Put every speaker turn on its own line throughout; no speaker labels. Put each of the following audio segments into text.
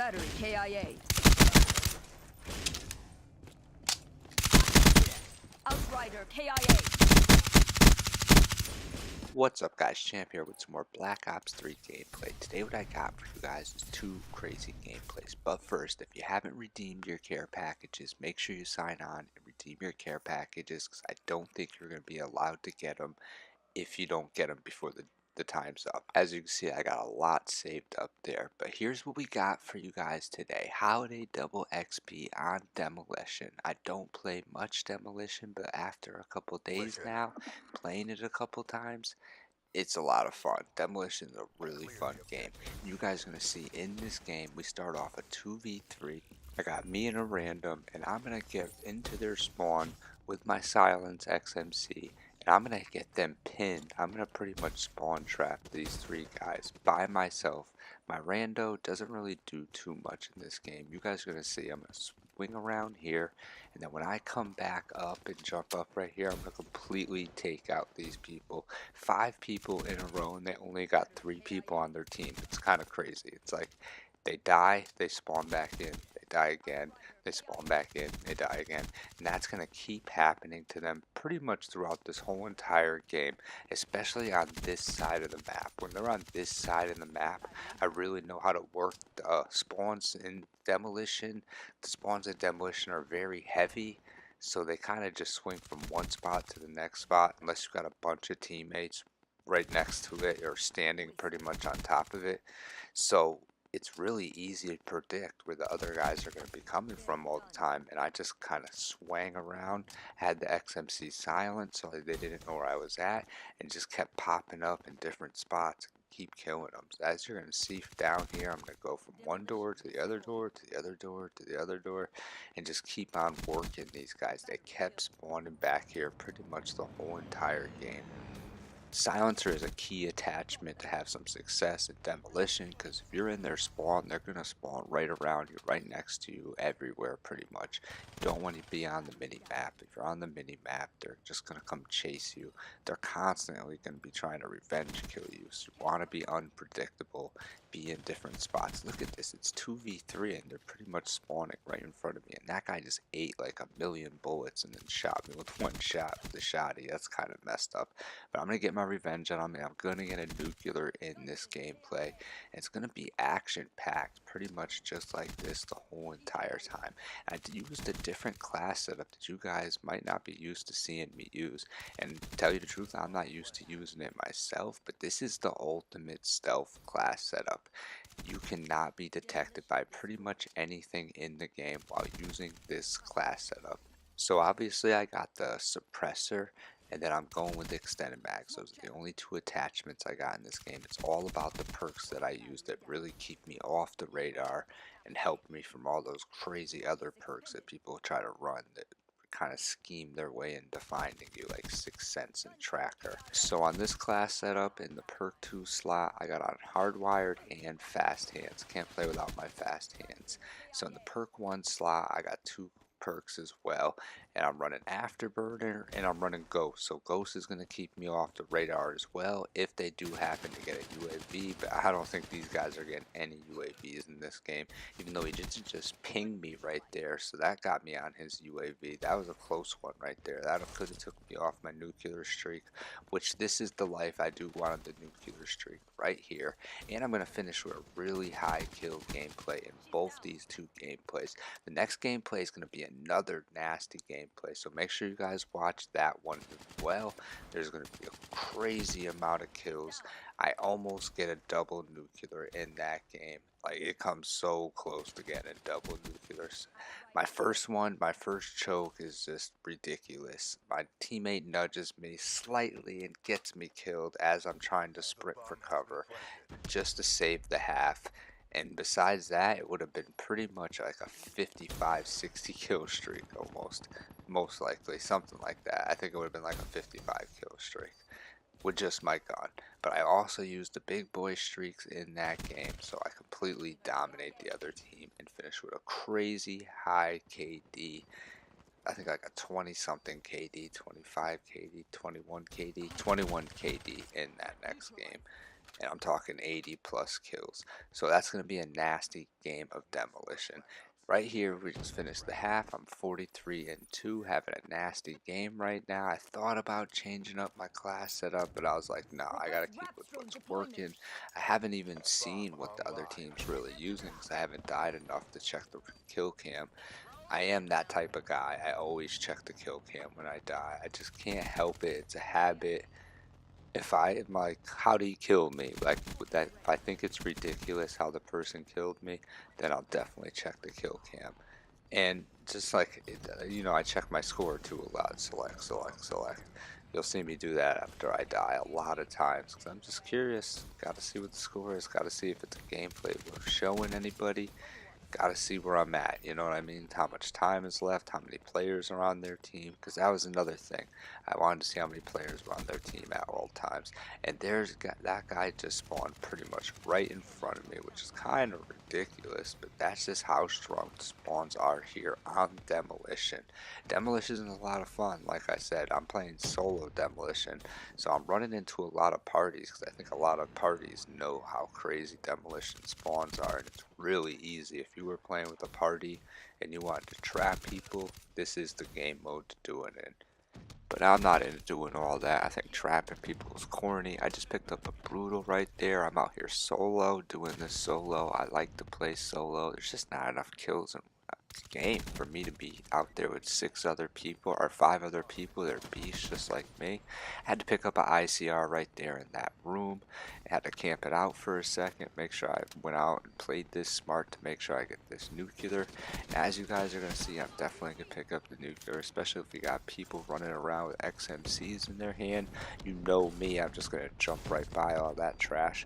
Battery KIA. Outrider KIA.
What's up guys, Champ here with some more Black Ops 3 gameplay. Today what I got for you guys is two crazy gameplays. But first, if you haven't redeemed your care packages, make sure you sign on and redeem your care packages because I don't think you're going to be allowed to get them if you don't get them before the time's up. As you can see, I got a lot saved up there. But here's what we got for you guys today. Holiday double XP on Demolition. I don't play much Demolition, but after a couple days now, playing it a couple times, it's a lot of fun. Demolition is a really fun game. You guys are going to see in this game, we start off a 2v3. I got me and a random, and I'm going to get into their spawn with my Silence XMC, and I'm going to get them pinned. I'm going to pretty much spawn trap these three guys by myself. My rando doesn't really do too much in this game. You guys are going to see I'm going to swing around here, and then when I come back up and jump up right here, I'm going to completely take out these people. 5 people in a row, and they only got 3 people on their team. It's kind of crazy. It's like they die, they spawn back in, they die again, they spawn back in, they die again. And that's going to keep happening to them pretty much throughout this whole entire game, especially on this side of the map. When they're on this side of the map, I really know how to work the spawns in Demolition. The spawns in Demolition are very heavy, so they kind of just swing from one spot to the next spot unless you've got a bunch of teammates right next to it or standing pretty much on top of it. So it's really easy to predict where the other guys are going to be coming from all the time, and I just kind of swang around, had the XMC silent so they didn't know where I was at, and just kept popping up in different spots and keep killing them. So as you're going to see down here, I'm going to go from one door to the other door to the other door to the other door and just keep on working these guys. They kept spawning back here pretty much the whole entire game. Silencer is a key attachment to have some success in Demolition, because if you're in their spawn, they're going to spawn right around you, right next to you, everywhere pretty much. You don't want to be on the mini-map. If you're on the mini-map, they're just going to come chase you. They're constantly going to be trying to revenge kill you, so you want to be unpredictable, be in different spots. Look at this, it's 2v3 and they're pretty much spawning right in front of me, and that guy just ate like a million bullets and then shot me with one shot with the shotty. That's kind of messed up. But I'm going to get my revenge on him, and I'm going to get a nuclear in this gameplay. And it's going to be action-packed, pretty much just like this the whole entire time. And I used a different class setup that you guys might not be used to seeing me use. And to tell you the truth, I'm not used to using it myself, but this is the ultimate stealth class setup. You cannot be detected by pretty much anything in the game while using this class setup. So obviously I got the suppressor, and then I'm going with the extended mags. Those are the only 2 attachments I got in this game. It's all about the perks that I use that really keep me off the radar and help me from all those crazy other perks that people try to run that kind of scheme their way into finding you, like Sixth Sense and Tracker. So on this class setup, in the perk 2 slot, I got on hardwired and fast hands. Can't play without my fast hands. So in the perk 1 slot, I got 2 perks as well, and I'm running Afterburner and I'm running Ghost. So Ghost is going to keep me off the radar as well if they do happen to get a UAV, but I don't think these guys are getting any UAVs in this game, even though he just pinged me right there, so that got me on his UAV. That was a close one right there. That could have took me off my nuclear streak, which this is the life I do want on the nuclear streak right here. And I'm going to finish with a really high kill gameplay in both these 2 gameplays. The next gameplay is going to be another nasty gameplay, so make sure you guys watch that one as well. There's going to be a crazy amount of kills. I almost get a double nuclear in that game. Like, it comes so close to getting a double nuclear. My first one, my first choke is just ridiculous. My teammate nudges me slightly and gets me killed as I'm trying to sprint for cover just to save the half. And besides that, it would have been pretty much like a 55-60 kill streak almost. Most likely, something like that. I think it would have been like a 55 kill streak with just my gun. But I also used the big boy streaks in that game, so I completely dominate the other team and finish with a crazy high KD. I think like a 20 something KD, 25 KD, 21 KD, 21 KD in that next game. and I'm talking 80 plus kills. So that's going to be a nasty game of Demolition. Right here, we just finished the half. I'm 43-2, having a nasty game right now. I thought about changing up my class setup, but I was like, no, I gotta keep with what's working. I haven't even seen what the other team's really using because I haven't died enough to check the kill cam. I am that type of guy. I always check the kill cam when I die. I just can't help it. It's a habit. If I am like, how do you kill me? Like with that, if I think it's ridiculous how the person killed me, then I'll definitely check the kill cam. And just like, I check my score too a lot. Select, select, select. You'll see me do that after I die a lot of times because I'm just curious. Got to see what the score is. Got to see if it's a gameplay worth showing anybody. Gotta see where I'm at, you know what I mean? How much time is left, how many players are on their team, because that was another thing. I wanted to see how many players were on their team at all times. And that guy just spawned pretty much right in front of me, which is kind of ridiculous, but that's just how strong the spawns are here on Demolition. Demolition is a lot of fun, like I said. I'm playing solo Demolition, so I'm running into a lot of parties, because I think a lot of parties know how crazy Demolition spawns are, and it's really easy. If you were playing with a party and you wanted to trap people, this is the game mode to do it in. But I'm not into doing all that. I think trapping people is corny. I just picked up a brutal right there. I'm out here solo, doing this solo. I like to play solo. There's just not enough kills in the game for me to be out there with 6 other people or 5 other people. They're beasts just like me. I had to pick up an ICR right there in that room. I had to camp it out for a second, make sure I went out and played this smart to make sure I get this nuclear. And as you guys are going to see, I'm definitely going to pick up the nuclear, especially if we got people running around with XMCs in their hand. You know me, I'm just going to jump right by all that trash.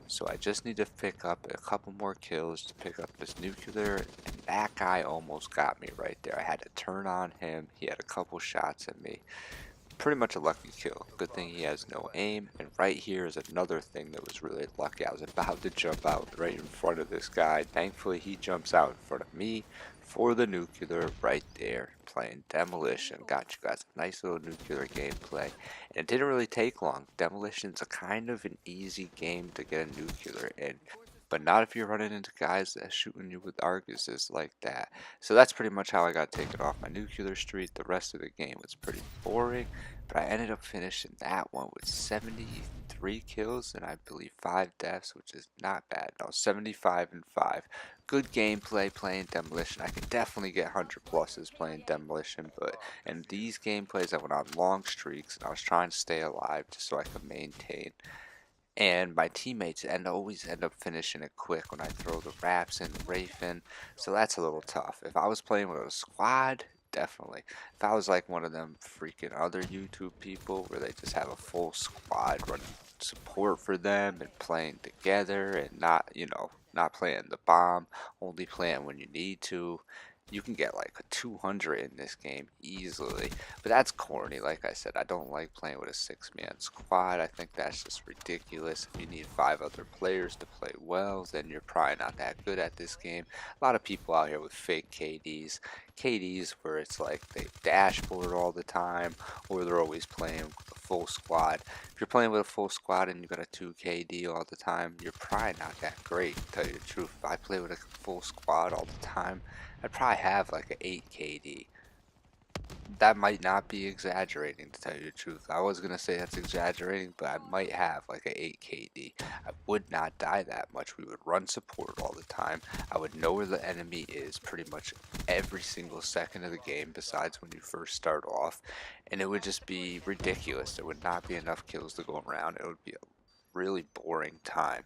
So I just need to pick up a couple more kills to pick up this nuclear, and that guy almost got me right there. I had to turn on him. He had a couple shots at me. Pretty much a lucky kill. Good thing he has no aim. And right here is another thing that was really lucky. I was about to jump out right in front of this guy. Thankfully, he jumps out in front of me for the nuclear right there. Playing Demolition. Got you guys a nice little nuclear gameplay. And it didn't really take long. Demolition's a kind of an easy game to get a nuclear in. But not if you're running into guys that are shooting you with Arguses like that. So that's pretty much how I got taken off my nuclear streak. The rest of the game was pretty boring. But I ended up finishing that one with 73 kills and I believe 5 deaths, which is not bad. No, 75-5. Good gameplay playing Demolition. I could definitely get 100 pluses playing Demolition, but in these gameplays I went on long streaks and I was trying to stay alive just so I could maintain. And my teammates always end up finishing it quick when I throw the wraps and the Wraith in, so that's a little tough. If I was playing with a squad, definitely. If I was like one of them freaking other YouTube people where they just have a full squad running support for them and playing together and not, not playing the bomb, only playing when you need to, you can get like a 200 in this game easily. But that's corny. Like I said, I don't like playing with a 6-man squad. I think that's just ridiculous. If you need 5 other players to play well, then you're probably not that good at this game. A lot of people out here with fake KDs. KDs where it's like they dashboard all the time, or they're always playing with a full squad. If you're playing with a full squad and you got a 2 KD all the time, you're probably not that great, to tell you the truth. If I play with a full squad all the time, I'd probably have like an 8 KD. That might not be exaggerating, to tell you the truth. I was gonna say that's exaggerating, but I might have like an 8 KD. I would not die that much. We would run support all the time. I would know where the enemy is pretty much every single second of the game, besides when you first start off, and it would just be ridiculous. There would not be enough kills to go around. It would be a really boring time.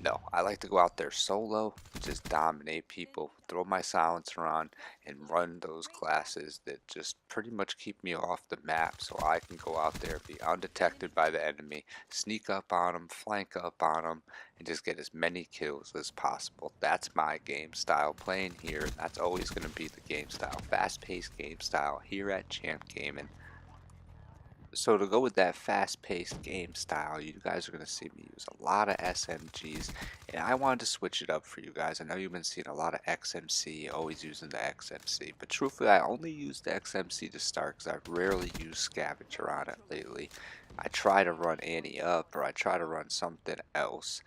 No, I like to go out there solo, just dominate people, throw my silencer on, and run those classes that just pretty much keep me off the map so I can go out there, be undetected by the enemy, sneak up on them, flank up on them, and just get as many kills as possible. That's my game style playing here, and that's always going to be the game style, fast-paced game style here at Champ Gaming. So to go with that fast-paced game style, you guys are going to see me use a lot of SMGs, and I wanted to switch it up for you guys. I know you've been seeing a lot of XMC, always using the XMC, but truthfully I only use the XMC to start because I've rarely used Scavenger on it lately. I try to run Annie up or I try to run something else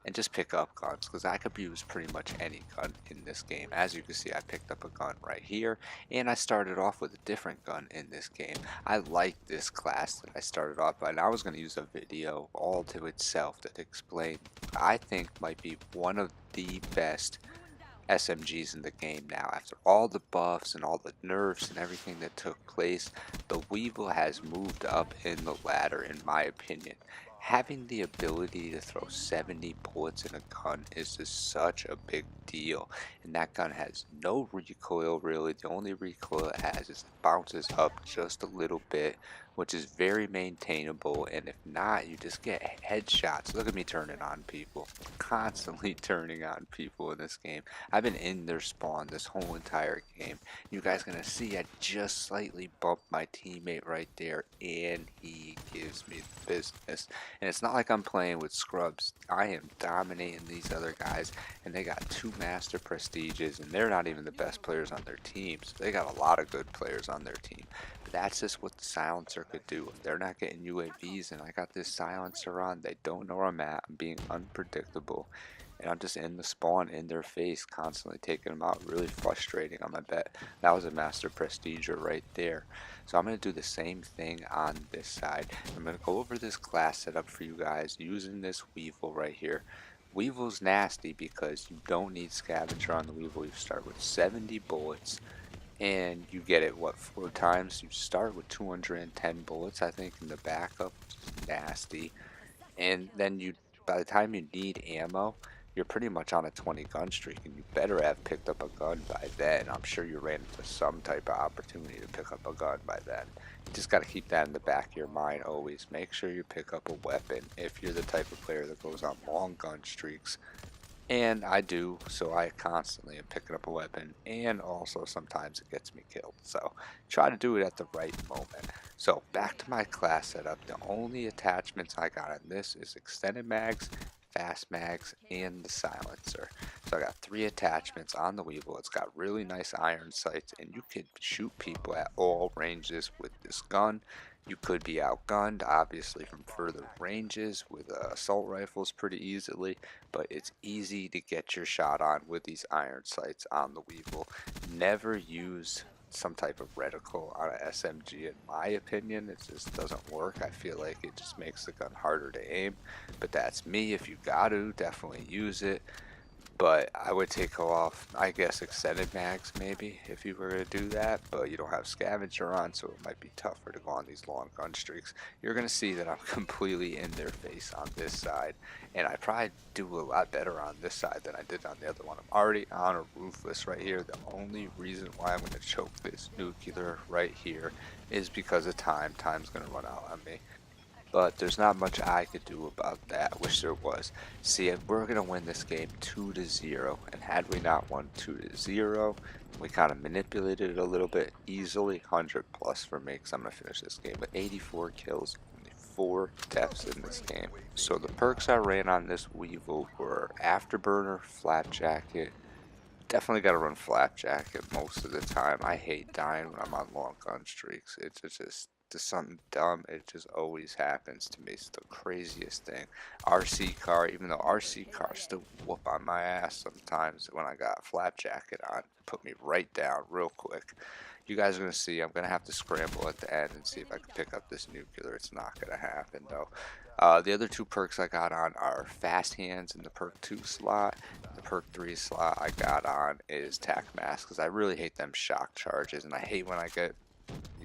and just pick up guns because I could use pretty much any gun in this game. As you can see, I picked up a gun right here and I started off with a different gun in this game. I like this class that I started off by, and I was going to use a video all to itself that explained I think might be one of the best SMGs in the game now. After all the buffs and all the nerfs and everything that took place, the Weevil has moved up in the ladder in my opinion. Having the ability to throw 70 bullets in a gun is just such a big deal. And that gun has no recoil really. The only recoil it has is it bounces up just a little bit, which is very maintainable. And if not, you just get headshots. Look at me turning on people. Constantly turning on people in this game. I've been in their spawn this whole entire game. You guys gonna see I just slightly bumped my teammate right there and he gives me the business. And it's not like I'm playing with scrubs. I am dominating these other guys and they got 2 master prestiges and they're not even the best players on their teams. They got a lot of good players on their team. But that's just what the silencer could do. If they're not getting UAVs and I got this silencer on, they don't know where I'm at. I'm being unpredictable. And I'm just in the spawn in their face, constantly taking them out. Really frustrating on my bet. That was a master prestiger right there. So I'm going to do the same thing on this side. I'm going to go over this class setup for you guys using this Weevil right here. Weevil's nasty because you don't need scavenger on the Weevil. You start with 70 bullets and you get it, what, 4 times? You start with 210 bullets, I think, in the backup, which is nasty. And then you, by the time you need ammo, you're pretty much on a 20 gun streak, and you better have picked up a gun by then. I'm sure you ran into some type of opportunity to pick up a gun by then. You just got to keep that in the back of your mind always. Make sure you pick up a weapon if you're the type of player that goes on long gun streaks. And I do, so I constantly am picking up a weapon, and also sometimes it gets me killed. So try to do it at the right moment. So back to my class setup. The only attachments I got on this is extended mags, fast mags, and the silencer. So I got 3 attachments on the Weevil. It's got really nice iron sights, and you can shoot people at all ranges with this gun. You could be outgunned, obviously, from further ranges with assault rifles pretty easily, but it's easy to get your shot on with these iron sights on the Weevil. Never use some type of reticle on an SMG in my opinion. It just doesn't work. I feel like it just makes the gun harder to aim, but that's me. If you got to, definitely use it. But I would take off, I guess, extended mags maybe if you were to do that, but you don't have scavenger on, so it might be tougher to go on these long gun streaks. You're going to see that I'm completely in their face on this side, and I probably do a lot better on this side than I did on the other one. I'm already on a ruthless right here. The only reason why I'm going to choke this nuclear right here is because of time. Time's going to run out on me. But there's not much I could do about that. I wish there was. See, we're going to win this game 2-0. And had we not won 2-0, we kind of manipulated it a little bit easily. 100 plus for me, because I'm going to finish this game with 84 kills. Only 4 deaths in this game. So the perks I ran on this Weevil were Afterburner, Flap Jacket. Definitely got to run Flap Jacket most of the time. I hate dying when I'm on long gun streaks. It's just something dumb. It just always happens to me. It's the craziest thing. RC car, even though RC cars still whoop on my ass sometimes when I got Flap Jacket on, put me right down real quick. You guys are going to see I'm going to have to scramble at the end and see if I can pick up this nuclear. It's not going to happen though. The other 2 perks I got on are Fast Hands in the perk 2 slot. The perk 3 slot I got on is Tac Mask because I really hate them shock charges, and I hate when I get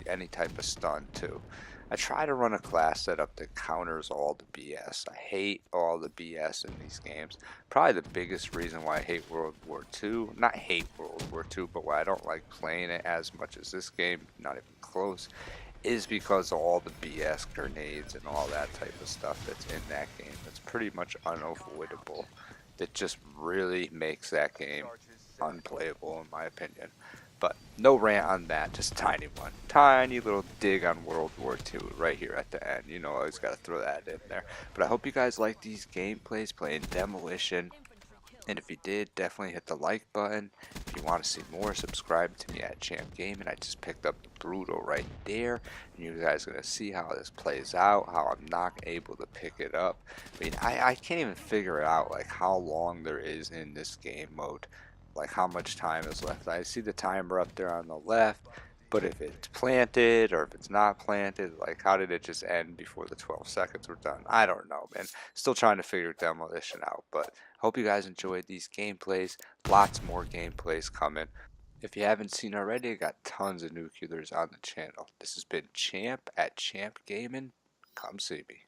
any type of stun too. I try to run a class setup that counters all the BS. I hate all the BS in these games. Probably the biggest reason why I hate World War II, not hate World War II, but why I don't like playing it as much as this game, not even close, is because of all the BS grenades and all that type of stuff that's in that game. It's pretty much unavoidable. That just really makes that game unplayable in my opinion. But no rant on that, just a tiny one. Tiny little dig on World War II right here at the end. You know, I always got to throw that in there. But I hope you guys like these gameplays playing Demolition. And if you did, definitely hit the like button. If If you want to see more, subscribe to me at Champ Gaming. I just picked up the Brutal right there, and you guys are going to see how this plays out, how I'm not able to pick it up. I mean, I can't even figure out like how long there is in this game mode, like how much time is left. I see the timer up there on the left, but if it's planted or if it's not planted, like how did it just end before the 12 seconds were done? I don't know, man. Still trying to figure Demolition out, but hope you guys enjoyed these gameplays. Lots more gameplays coming. If you haven't seen already, I got tons of nuclears on the channel. This has been Champ at Champ Gaming. Come see me.